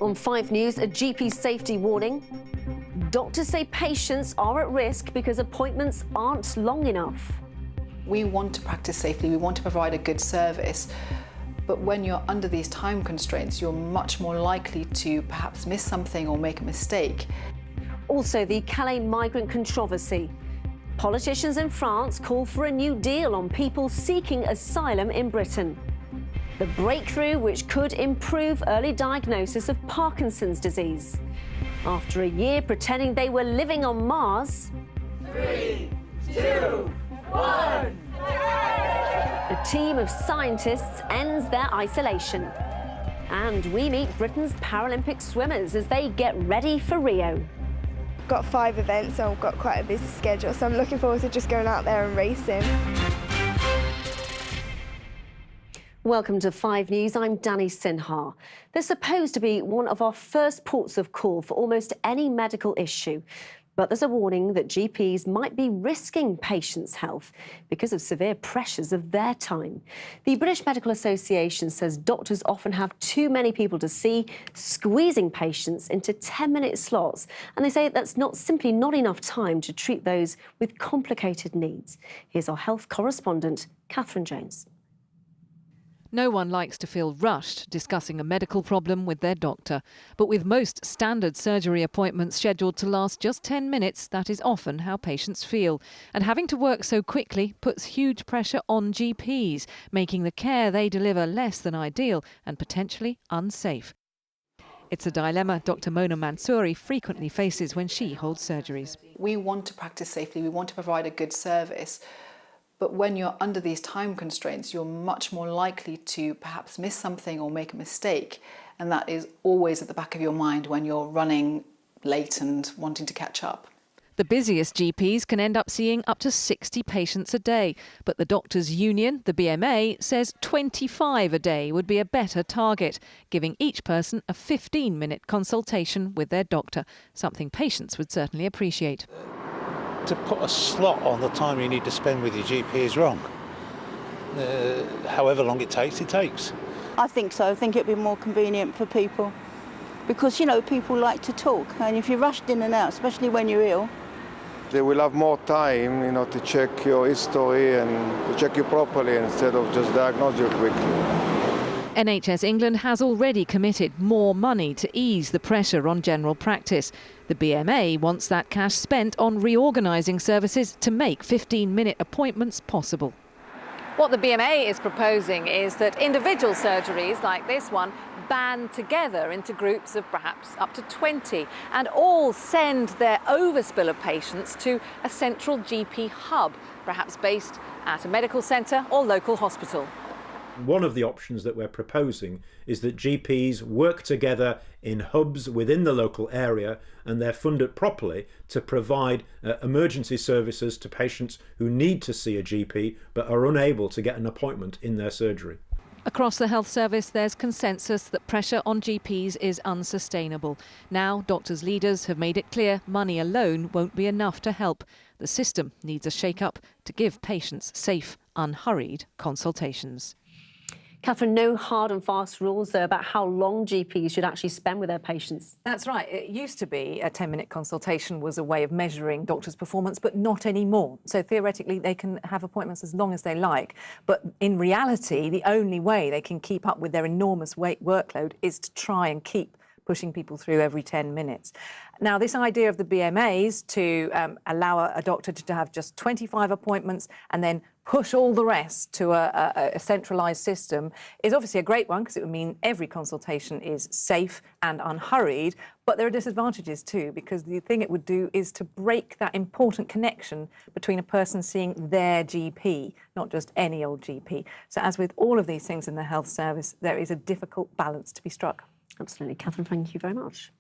On 5 News, a GP safety warning. Doctors say patients are at risk because appointments aren't long enough. We want to practice safely, we want to provide a good service, but when you're under these time constraints, you're much more likely to perhaps miss something or make a mistake. Also, the Calais migrant controversy. Politicians in France call for a new deal on people seeking asylum in Britain. The breakthrough which could improve early diagnosis of Parkinson's disease. After a year pretending they were living on Mars... 3, 2, 1... A team of scientists ends their isolation. And we meet Britain's Paralympic swimmers as they get ready for Rio. Got 5 events, so I've got quite a busy schedule, so I'm looking forward to just going out there and racing. Welcome to 5 News, I'm Danny Sinha. They're supposed to be one of our first ports of call for almost any medical issue. But there's a warning that GPs might be risking patients' health because of severe pressures of their time. The British Medical Association says doctors often have too many people to see, squeezing patients into 10-minute slots. And they say that's simply not enough time to treat those with complicated needs. Here's our health correspondent, Catherine Jones. No one likes to feel rushed discussing a medical problem with their doctor. But with most standard surgery appointments scheduled to last just 10 minutes, that is often how patients feel. And having to work so quickly puts huge pressure on GPs, making the care they deliver less than ideal and potentially unsafe. It's a dilemma Dr. Mona Mansouri frequently faces when she holds surgeries. We want to practice safely, we want to provide a good service, but when you're under these time constraints, you're much more likely to perhaps miss something or make a mistake. And that is always at the back of your mind when you're running late and wanting to catch up. The busiest GPs can end up seeing up to 60 patients a day. But the Doctors' Union, the BMA, says 25 a day would be a better target, giving each person a 15-minute consultation with their doctor, something patients would certainly appreciate. To put a slot on the time you need to spend with your GP is wrong. However long it takes, it takes. I think so. I think it'd be more convenient for people because, you know, people like to talk, and if you're rushed in and out, especially when you're ill. They will have more time, you know, to check your history and to check you properly instead of just diagnose you quickly. NHS England has already committed more money to ease the pressure on general practice. The BMA wants that cash spent on reorganising services to make 15-minute appointments possible. What the BMA is proposing is that individual surgeries like this one band together into groups of perhaps up to 20 and all send their overspill of patients to a central GP hub, perhaps based at a medical centre or local hospital. One of the options that we're proposing is that GPs work together in hubs within the local area and they're funded properly to provide emergency services to patients who need to see a GP but are unable to get an appointment in their surgery. Across the health service, there's consensus that pressure on GPs is unsustainable. Now, doctors' leaders have made it clear money alone won't be enough to help. The system needs a shake-up to give patients safe, unhurried consultations. Catherine, no hard and fast rules, though, about how long GPs should actually spend with their patients. That's right. It used to be a 10-minute consultation was a way of measuring doctors' performance, but not anymore. So theoretically, they can have appointments as long as they like. But in reality, the only way they can keep up with their enormous workload is to try and keep pushing people through every 10 minutes. Now, this idea of the BMAs to allow a doctor to have just 25 appointments and then push all the rest to a centralised system is obviously a great one because it would mean every consultation is safe and unhurried, but there are disadvantages too because the thing it would do is to break that important connection between a person seeing their GP, not just any old GP. So as with all of these things in the health service, there is a difficult balance to be struck. Absolutely. Catherine, thank you very much.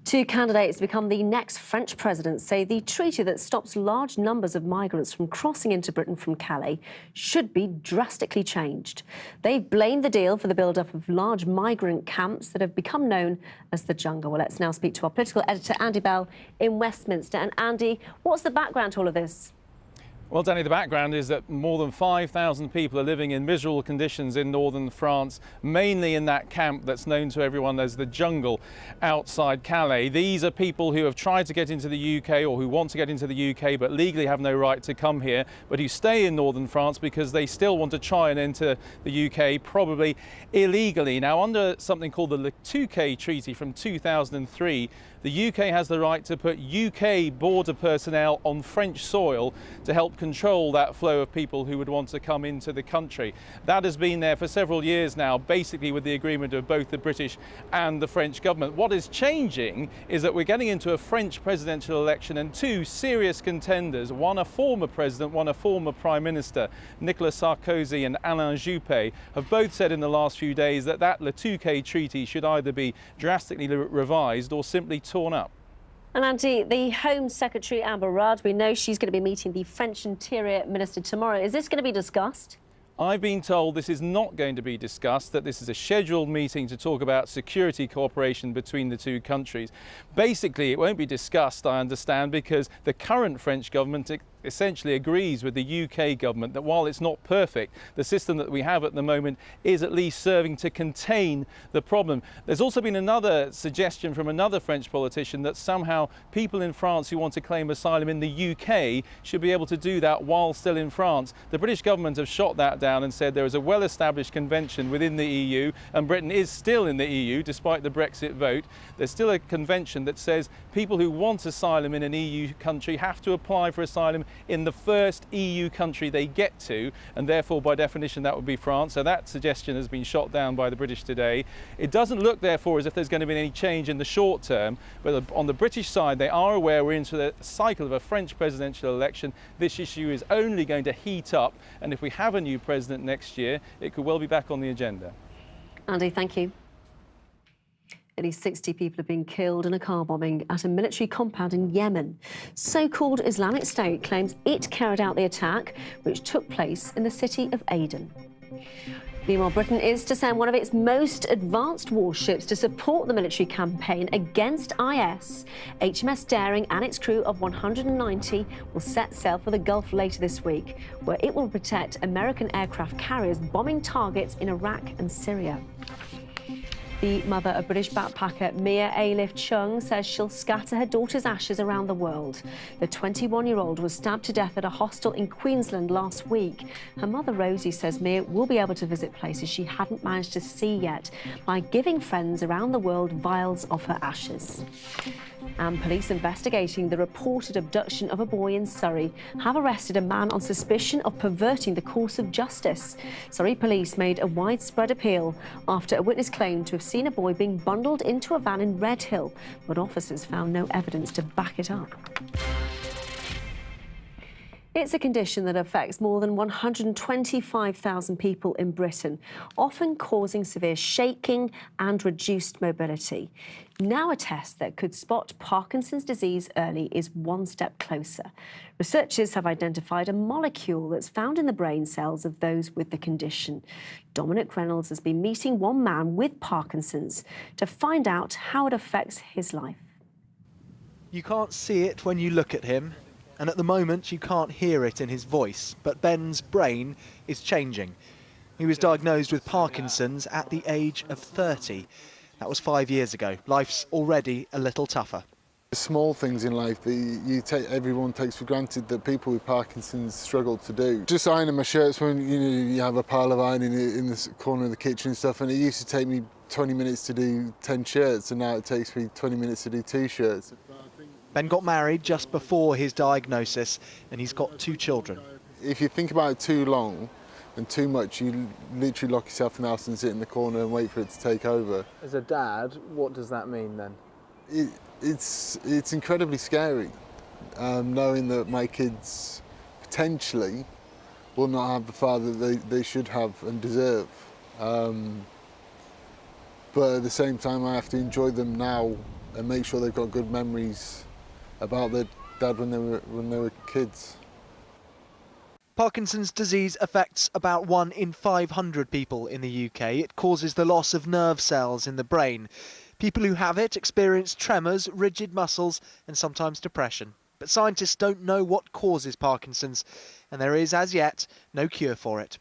2 candidates to become the next French president say the treaty that stops large numbers of migrants from crossing into Britain from Calais should be drastically changed. They've blamed the deal for the build-up of large migrant camps that have become known as the jungle. Well, let's now speak to our political editor, Andy Bell, in Westminster. And Andy, what's the background to all of this? Well, Danny, the background is that more than 5,000 people are living in miserable conditions in northern France, mainly in that camp that's known to everyone as the jungle outside Calais. These are people who have tried to get into the UK or who want to get into the UK but legally have no right to come here, but who stay in northern France because they still want to try and enter the UK, probably illegally. Now, under something called the Le Touquet Treaty from 2003, the UK has the right to put UK border personnel on French soil to help control that flow of people who would want to come into the country. That has been there for several years now, basically with the agreement of both the British and the French government. What is changing is that we're getting into a French presidential election and two serious contenders, one a former president, one a former prime minister, Nicolas Sarkozy and Alain Juppé, have both said in the last few days that that Le Touquet Treaty should either be drastically revised or simply torn up. And Andy, the Home Secretary Amber Rudd, we know she's going to be meeting the French Interior Minister tomorrow. Is this going to be discussed? I've been told this is not going to be discussed, that this is a scheduled meeting to talk about security cooperation between the two countries. Basically, it won't be discussed, I understand, because the current French government essentially agrees with the UK government that while it's not perfect, the system that we have at the moment is at least serving to contain the problem. There's also been another suggestion from another French politician that somehow people in France who want to claim asylum in the UK should be able to do that while still in France. The British government have shot that down and said there is a well-established convention within the EU, and Britain is still in the EU despite the Brexit vote. There's still a convention that says people who want asylum in an EU country have to apply for asylum in the first EU country they get to, and therefore by definition that would be France. So that suggestion has been shot down by the British today. It doesn't look therefore as if there's going to be any change in the short term, but on the British side they are aware we're into the cycle of a French presidential election. This issue is only going to heat up, and if we have a new president next year, it could well be back on the agenda. Andy, thank you. At least 60 people have been killed in a car bombing at a military compound in Yemen. So-called Islamic State claims it carried out the attack, which took place in the city of Aden. Meanwhile, Britain is to send one of its most advanced warships to support the military campaign against IS. HMS Daring and its crew of 190 will set sail for the Gulf later this week, where it will protect American aircraft carriers bombing targets in Iraq and Syria. The mother of British backpacker Mia Ailif Chung says she'll scatter her daughter's ashes around the world. The 21-year-old was stabbed to death at a hostel in Queensland last week. Her mother Rosie says Mia will be able to visit places she hadn't managed to see yet by giving friends around the world vials of her ashes. And police investigating the reported abduction of a boy in Surrey have arrested a man on suspicion of perverting the course of justice. Surrey police made a widespread appeal after a witness claimed to have seen a boy being bundled into a van in Redhill, but officers found no evidence to back it up. It's a condition that affects more than 125,000 people in Britain, often causing severe shaking and reduced mobility. Now a test that could spot Parkinson's disease early is one step closer. Researchers have identified a molecule that's found in the brain cells of those with the condition. Dominic Reynolds has been meeting one man with Parkinson's to find out how it affects his life. You can't see it when you look at him, and at the moment you can't hear it in his voice, but Ben's brain is changing. He was diagnosed with Parkinson's at the age of 30. That was 5 years ago. Life's already a little tougher. The small things in life that everyone takes for granted that people with Parkinson's struggle to do. Just ironing my shirts when you have a pile of iron in the corner of the kitchen and stuff, and it used to take me 20 minutes to do 10 shirts, and now it takes me 20 minutes to do 2 shirts. Ben got married just before his diagnosis, and he's got 2 children. If you think about it too long and too much, you literally lock yourself in the house and sit in the corner and wait for it to take over. As a dad, what does that mean then? It's incredibly scary, knowing that my kids potentially will not have the father they should have and deserve. But at the same time, I have to enjoy them now and make sure they've got good memories about their dad when they were kids. Parkinson's disease affects about 1 in 500 people in the UK. It causes the loss of nerve cells in the brain. People who have it experience tremors, rigid muscles and sometimes depression. But But scientists don't know what causes Parkinson's, and there is, as yet, no cure for it.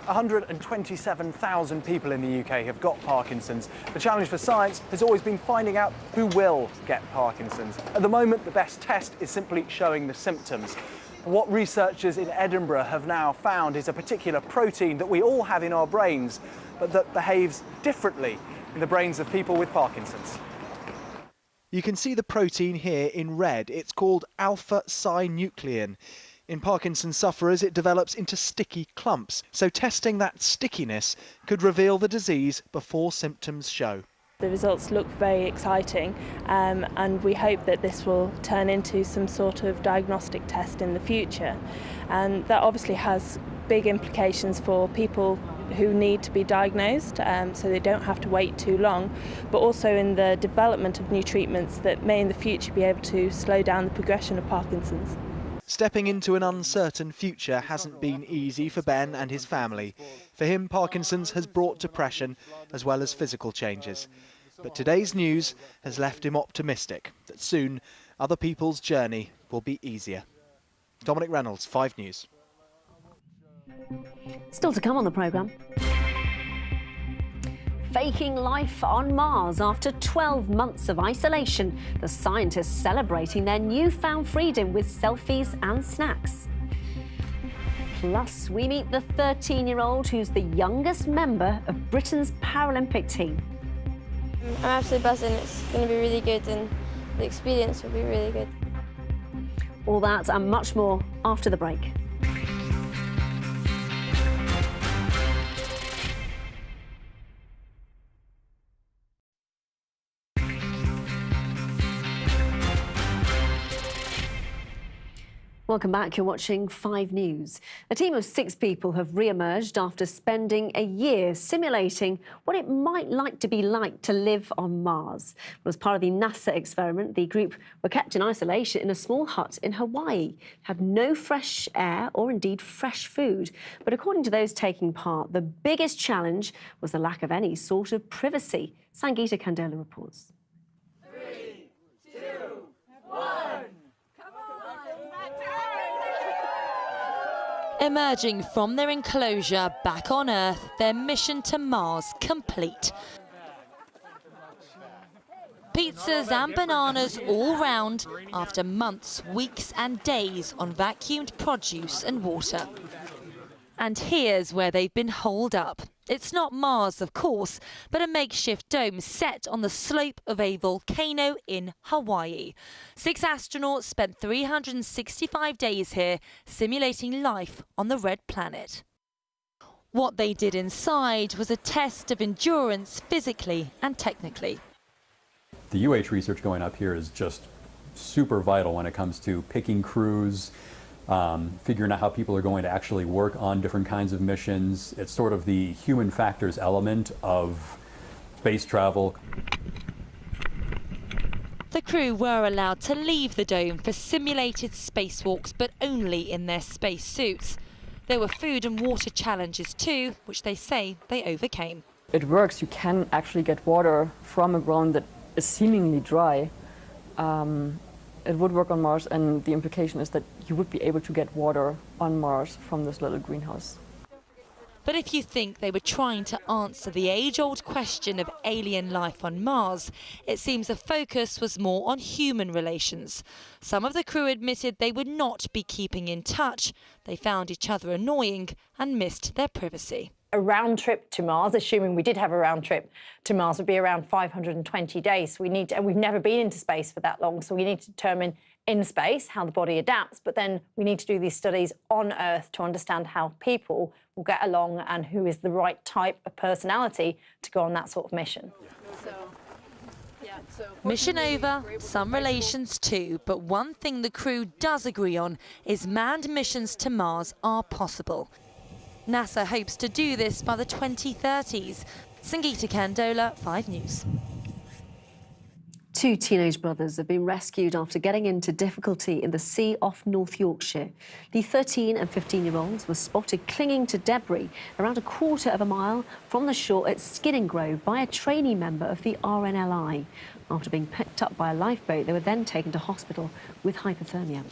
127,000 people in the UK have got Parkinson's. The challenge for science has always been finding out who will get Parkinson's. At the moment, the best test is simply showing the symptoms. What researchers in Edinburgh have now found is a particular protein that we all have in our brains, but that behaves differently in the brains of people with Parkinson's. You can see the protein here in red. It's called alpha-synuclein. In Parkinson's sufferers, it develops into sticky clumps. So testing that stickiness could reveal the disease before symptoms show. The results look very exciting, and we hope that this will turn into some sort of diagnostic test in the future. And that obviously has big implications for people who need to be diagnosed, so they don't have to wait too long, but also in the development of new treatments that may in the future be able to slow down the progression of Parkinson's. Stepping into an uncertain future hasn't been easy for Ben and his family. For him, Parkinson's has brought depression as well as physical changes. But today's news has left him optimistic that soon other people's journey will be easier. Dominic Reynolds, 5 News. Still to come on the programme. Faking life on Mars after 12 months of isolation. The scientists celebrating their newfound freedom with selfies and snacks. Plus, we meet the 13-year-old who's the youngest member of Britain's Paralympic team. I'm absolutely buzzing. It's going to be really good and the experience will be really good. All that and much more after the break. Welcome back. You're watching 5 News. A team of 6 people have re-emerged after spending a year simulating what it might be like to live on Mars. Well, as part of the NASA experiment, the group were kept in isolation in a small hut in Hawaii, had no fresh air or indeed fresh food. But according to those taking part, the biggest challenge was the lack of any sort of privacy. Sangeeta Kandola reports. 3, 2, 1. Emerging from their enclosure back on Earth, their mission to Mars complete. Pizzas and bananas all round after months, weeks and days on vacuumed produce and water. And here's where they've been holed up. It's not Mars, of course, but a makeshift dome set on the slope of a volcano in Hawaii. 6 astronauts spent 365 days here, simulating life on the red planet. What they did inside was a test of endurance physically and technically. The UH research going up here is just super vital when it comes to picking crews, figuring out how people are going to actually work on different kinds of missions. It's sort of the human factors element of space travel. The crew were allowed to leave the dome for simulated spacewalks, but only in their space suits. There were food and water challenges too, which they say they overcame. It works. You can actually get water from a ground that is seemingly dry. It would work on Mars, and the implication is that you would be able to get water on Mars from this little greenhouse. But if you think they were trying to answer the age-old question of alien life on Mars, it seems the focus was more on human relations. Some of the crew admitted they would not be keeping in touch. They found each other annoying and missed their privacy. A round trip to Mars, assuming we did have a round trip to Mars, would be around 520 days. And we've never been into space for that long, so we need to determine in space how the body adapts, but then we need to do these studies on Earth to understand how people will get along and who is the right type of personality to go on that sort of mission. Mission over, some relations too, but one thing the crew does agree on is manned missions to Mars are possible. NASA hopes to do this by the 2030s. Sangeeta Kandola, 5 News. Two teenage brothers have been rescued after getting into difficulty in the sea off North Yorkshire. The 13 and 15-year-olds were spotted clinging to debris around a quarter of a mile from the shore at Skinning Grove by a trainee member of the RNLI. After being picked up by a lifeboat, they were then taken to hospital with hypothermia.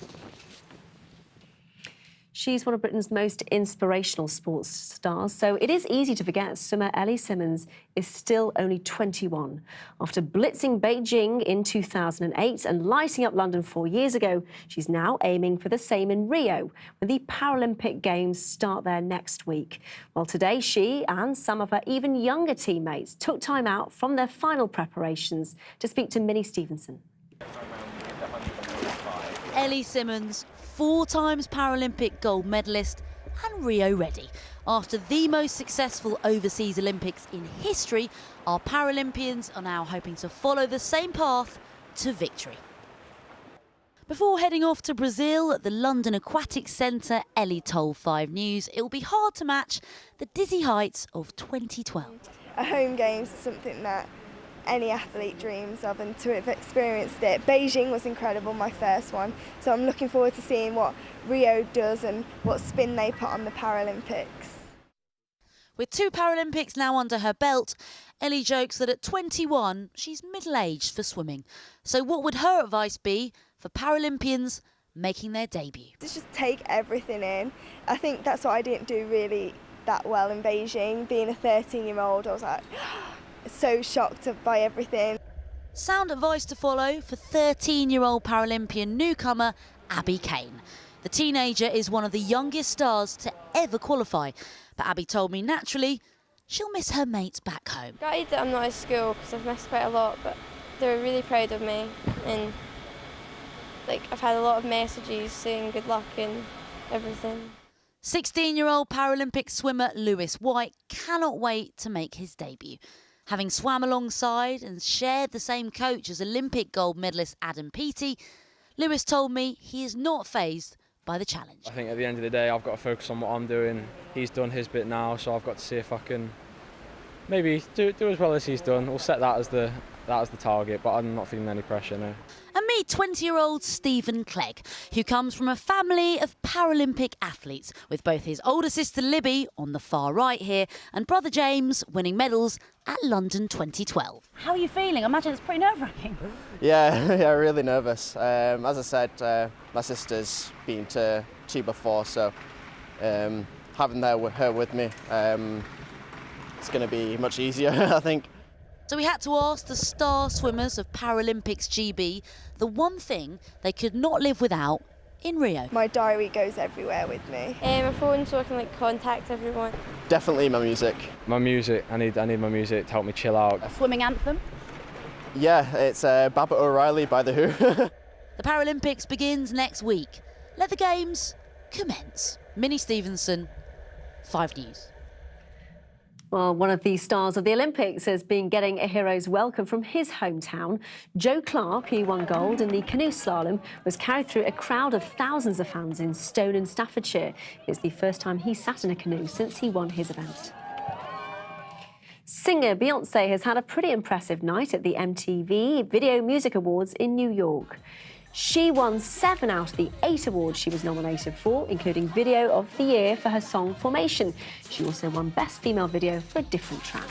She's one of Britain's most inspirational sports stars, so it is easy to forget swimmer Ellie Simmonds is still only 21. After blitzing Beijing in 2008 and lighting up London 4 years ago, she's now aiming for the same in Rio, when the Paralympic Games start there next week. Well, today she and some of her even younger teammates took time out from their final preparations to speak to Minnie Stevenson. Ellie Simmonds, 4 times Paralympic gold medalist and Rio ready. After the most successful overseas Olympics in history, our Paralympians are now hoping to follow the same path to victory. Before heading off to Brazil at the London Aquatic Centre, Ellie told 5 News it will be hard to match the dizzy heights of 2012. A home games is something that any athlete dreams of, and to have experienced it. Beijing was incredible, my first one, so I'm looking forward to seeing what Rio does and what spin they put on the Paralympics. With 2 Paralympics now under her belt, Ellie jokes that at 21 she's middle-aged for swimming. So what would her advice be for Paralympians making their debut? Just take everything in. I think that's what I didn't do really that well in Beijing. Being a 13-year-old, I was like so shocked by everything. Sound advice to follow for 13-year-old Paralympian newcomer Abby Kane. The teenager is one of the youngest stars to ever qualify, but Abby told me naturally she'll miss her mates back home. Gutted that I'm not at school because I've missed quite a lot, but they were really proud of me, and I've had a lot of messages saying good luck and everything. 16-year-old Paralympic swimmer Lewis White cannot wait to make his debut. Having swam alongside and shared the same coach as Olympic gold medalist Adam Peaty, Lewis told me he is not fazed by the challenge. I think at the end of the day I've got to focus on what I'm doing. He's done his bit now, so I've got to see if I can maybe do as well as he's done. We'll set that as the target, but I'm not feeling any pressure now. And meet 20-year-old Stephen Clegg, who comes from a family of Paralympic athletes, with both his older sister Libby on the far right here and brother James winning medals at London 2012. How are you feeling? I imagine it's pretty nerve-wracking. Yeah, really nervous. As I said, my sister's been to 2 before, so having her with me, it's going to be much easier, I think. So we had to ask the star swimmers of Paralympics GB the one thing they could not live without in Rio. My diary goes everywhere with me. My phone, so I can contact everyone. Definitely my music. My music, I need my music to help me chill out. A swimming anthem? Yeah, it's Babbitt O'Reilly by The Who. The Paralympics begins next week. Let the games commence. Minnie Stevenson, 5 News. Well, one of the stars of the Olympics has been getting a hero's welcome from his hometown. Joe Clark, who won gold in the canoe slalom, was carried through a crowd of thousands of fans in Stone in Staffordshire. It's the first time he sat in a canoe since he won his event. Singer Beyonce has had a pretty impressive night at the MTV Video Music Awards in New York. She won 7 out of the 8 awards she was nominated for, including Video of the Year for her song Formation. She also won Best Female Video for a different track.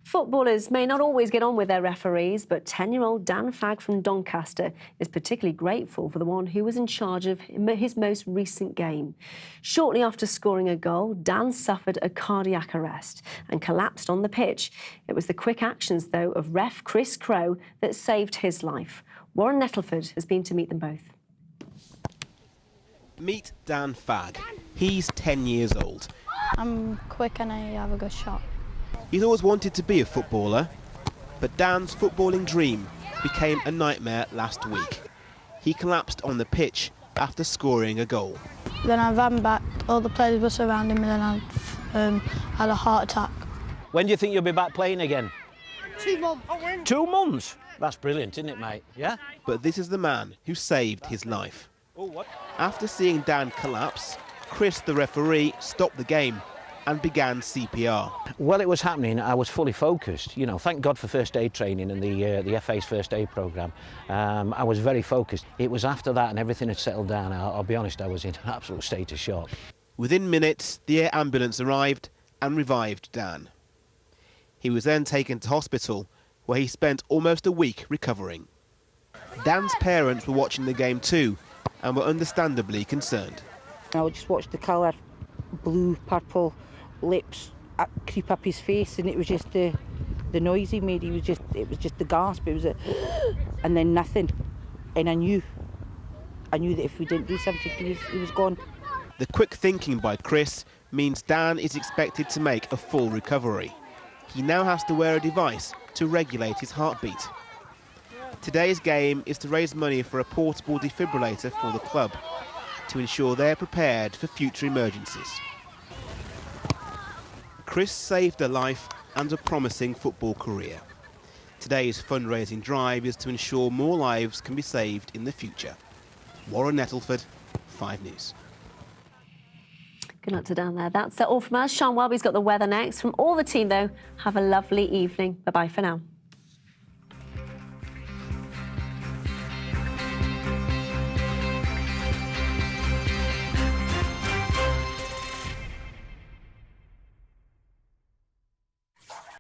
Footballers may not always get on with their referees, but 10-year-old Dan Fagg from Doncaster is particularly grateful for the one who was in charge of his most recent game. Shortly after scoring a goal, Dan suffered a cardiac arrest and collapsed on the pitch. It was the quick actions, though, of ref Chris Crowe that saved his life. Warren Nettleford has been to meet them both. Meet Dan Fagg. He's 10 years old. I'm quick and I have a good shot. He's always wanted to be a footballer, but Dan's footballing dream became a nightmare last week. He collapsed on the pitch after scoring a goal. Then I ran back, all the players were surrounding me, and I had a heart attack. When do you think you'll be back playing again? 2 months. 2 months? That's brilliant, isn't it, mate? Yeah? But this is the man who saved his life. After seeing Dan collapse, Chris, the referee, stopped the game and began CPR. While it was happening, I was fully focused. You know, thank God for first aid training and the FA's first aid programme. I was very focused. It was after that and everything had settled down. I'll be honest, I was in an absolute state of shock. Within minutes, the air ambulance arrived and revived Dan. He was then taken to hospital, where he spent almost a week recovering. Dan's parents were watching the game too, and were understandably concerned. I just watched the colour, blue, purple, lips creep up his face, and it was just the noise he made. It was just the gasp. It was and then nothing. And I knew that if we didn't do something, he was gone. The quick thinking by Chris means Dan is expected to make a full recovery. He now has to wear a device to regulate his heartbeat. Today's game is to raise money for a portable defibrillator for the club, to ensure they're prepared for future emergencies. Chris saved a life and a promising football career. Today's fundraising drive is to ensure more lives can be saved in the future. Warren Nettleford, 5 News. Good luck to Dan there. That's all from us. Sean Welby's got the weather next. From all the team, though, have a lovely evening. Bye-bye for now.